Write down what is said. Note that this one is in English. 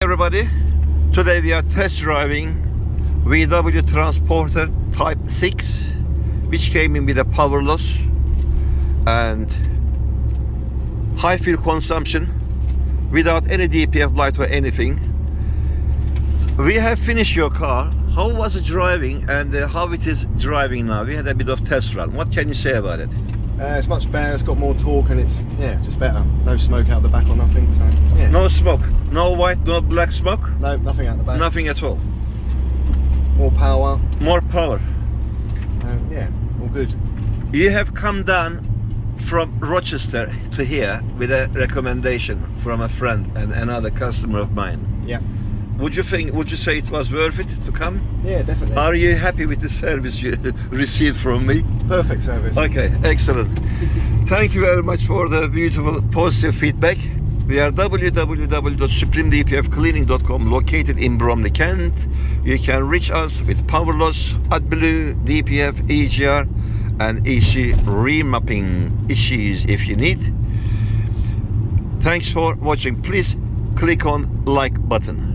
Everybody, today we are test driving VW Transporter Type 6, which came in with a power loss and high fuel consumption without any DPF light or anything. We have finished your car. How was it driving and how it is driving now? We had a bit of test run. What can you say about it? It's much better, it's got more torque and it's, just better. No smoke out the back or nothing, so yeah. No smoke, no white, no black smoke? No, nothing out the back. Nothing at all. More power. More power. All good. You have come down from Rochester to here with a recommendation from a friend and another customer of mine. Yeah. Would you say it was worth it to come? Yeah, definitely. Are you happy with the service you received from me? Perfect service. Okay, excellent. Thank you very much for the beautiful positive feedback. We are www.supremedpfcleaning.com, located in Bromley, Kent. You can reach us with power loss, adblue, DPF, EGR and EC remapping issues if you need. Thanks for watching. Please click on like button.